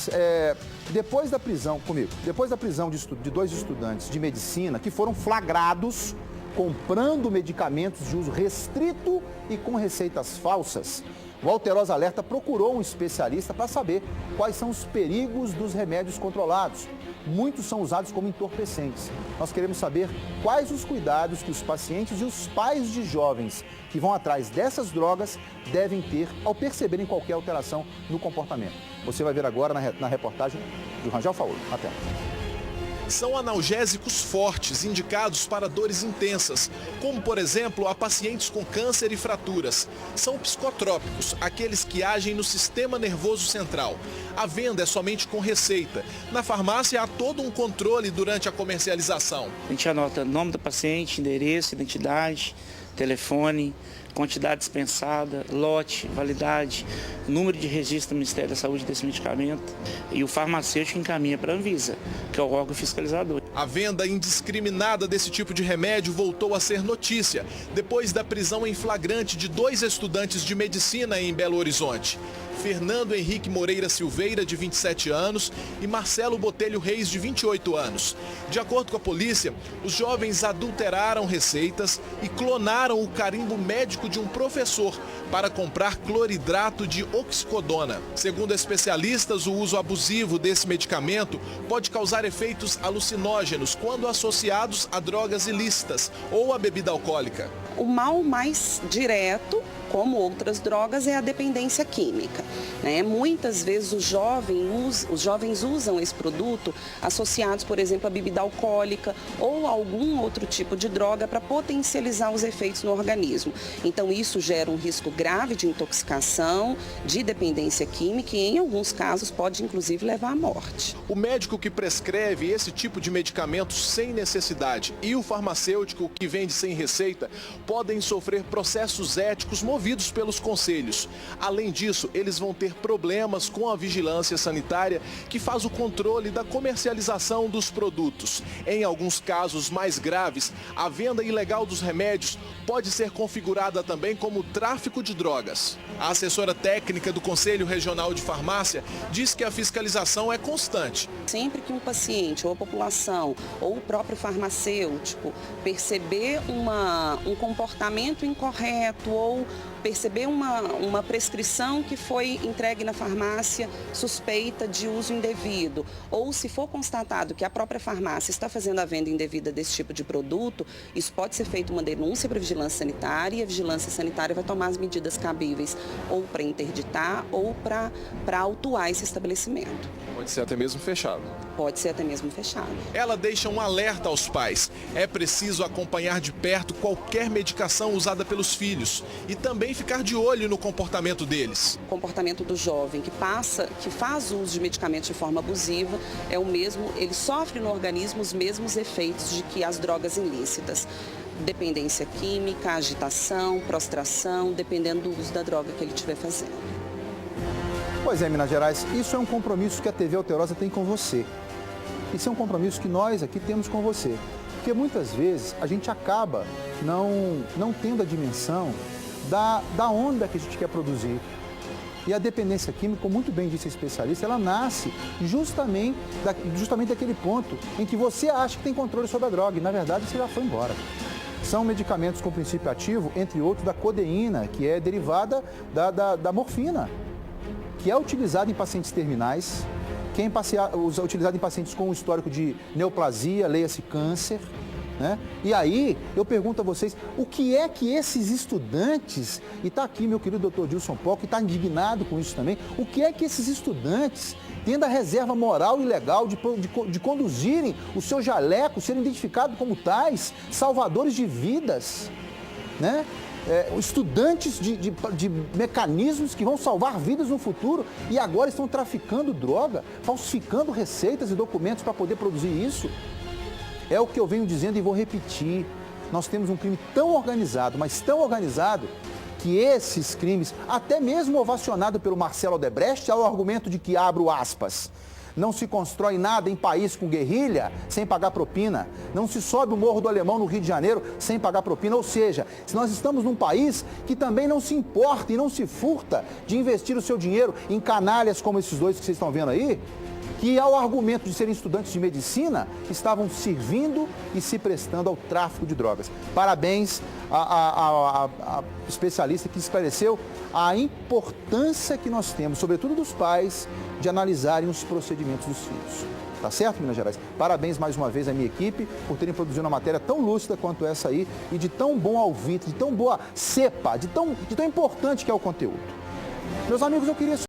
Majores, depois da prisão de dois estudantes de medicina que foram flagrados comprando medicamentos de uso restrito e com receitas falsas, o Alterosa Alerta procurou um especialista para saber quais são os perigos dos remédios controlados. Muitos são usados como entorpecentes. Nós queremos saber quais os cuidados que os pacientes e os pais de jovens que vão atrás dessas drogas devem ter ao perceberem qualquer alteração no comportamento. Você vai ver agora na reportagem do Rangel Faolo. Até. São analgésicos fortes, indicados para dores intensas, como, por exemplo, a pacientes com câncer e fraturas. São psicotrópicos, aqueles que agem no sistema nervoso central. A venda é somente com receita. Na farmácia há todo um controle durante a comercialização. A gente anota nome do paciente, endereço, identidade, telefone, quantidade dispensada, lote, validade, número de registro do Ministério da Saúde desse medicamento, e o farmacêutico encaminha para a Anvisa, que é o órgão fiscalizador. A venda indiscriminada desse tipo de remédio voltou a ser notícia depois da prisão em flagrante de dois estudantes de medicina em Belo Horizonte. Fernando Henrique Moreira Silveira, de 27 anos, e Marcelo Botelho Reis, de 28 anos. De acordo com a polícia, os jovens adulteraram receitas e clonaram o carimbo médico de um professor para comprar cloridrato de oxicodona. Segundo especialistas, o uso abusivo desse medicamento pode causar efeitos alucinógenos quando associados a drogas ilícitas ou a bebida alcoólica. O mal mais direto, como outras drogas, é a dependência química, né? Muitas vezes os jovens usam esse produto associados, por exemplo, a bebida alcoólica ou algum outro tipo de droga para potencializar os efeitos no organismo. Então isso gera um risco grave de intoxicação, de dependência química e em alguns casos pode inclusive levar à morte. O médico que prescreve esse tipo de medicamentos sem necessidade e o farmacêutico que vende sem receita podem sofrer processos éticos movidos pelos conselhos. Além disso, eles vão ter problemas com a vigilância sanitária que faz o controle da comercialização dos produtos. Em alguns casos mais graves, a venda ilegal dos remédios pode ser configurada também como tráfico de drogas. A assessora técnica do Conselho Regional de Farmácia diz que a fiscalização é constante. Sempre que um paciente ou a população ou o próprio farmacêutico perceber um comportamento incorreto ou perceber uma prescrição que foi entregue na farmácia suspeita de uso indevido, ou se for constatado que a própria farmácia está fazendo a venda indevida desse tipo de produto, isso pode ser feito uma denúncia para a vigilância sanitária e a vigilância sanitária vai tomar as medidas cabíveis ou para interditar ou para autuar esse estabelecimento. Pode ser até mesmo fechado. Pode ser até mesmo fechado. Ela deixa um alerta aos pais. É preciso acompanhar de perto qualquer medicação usada pelos filhos e também ficar de olho no comportamento deles. O comportamento do jovem que faz uso de medicamentos de forma abusiva é o mesmo, ele sofre no organismo os mesmos efeitos de que as drogas ilícitas. Dependência química, agitação, prostração, dependendo do uso da droga que ele estiver fazendo. Pois é, Minas Gerais, isso é um compromisso que a TV Alterosa tem com você. Isso é um compromisso que nós aqui temos com você. Porque muitas vezes a gente acaba não tendo a dimensão da onda que a gente quer produzir. E a dependência química, como muito bem disse a especialista, ela nasce justamente daquele ponto em que você acha que tem controle sobre a droga e, na verdade, você já foi embora. São medicamentos com princípio ativo, entre outros, da codeína, que é derivada da morfina, que é utilizada em pacientes terminais, que é utilizado em pacientes com histórico de neoplasia, leia-se câncer, né? E aí, eu pergunto a vocês, o que é que esses estudantes, e está aqui meu querido Dr. Dilson Pó, que está indignado com isso também, o que é que esses estudantes, tendo a reserva moral e legal de conduzirem o seu jaleco, serem identificados como tais, salvadores de vidas, né? Estudantes de mecanismos que vão salvar vidas no futuro e agora estão traficando droga, falsificando receitas e documentos para poder produzir isso. É o que eu venho dizendo e vou repetir. Nós temos um crime tão organizado, mas tão organizado, que esses crimes, até mesmo ovacionado pelo Marcelo Odebrecht, há o argumento de que, abro aspas, Não se constrói nada em país com guerrilha sem pagar propina. Não se sobe o Morro do Alemão no Rio de Janeiro sem pagar propina. Ou seja, se nós estamos num país que também não se importa e não se furta de investir o seu dinheiro em canalhas como esses dois que vocês estão vendo aí, que ao argumento de serem estudantes de medicina, estavam servindo e se prestando ao tráfico de drogas. Parabéns à especialista que esclareceu a importância que nós temos, sobretudo dos pais, de analisarem os procedimentos dos filhos. Tá certo, Minas Gerais? Parabéns mais uma vez à minha equipe por terem produzido uma matéria tão lúcida quanto essa aí e de tão bom alvitre, de tão boa cepa, de tão importante que é o conteúdo. Meus amigos, eu queria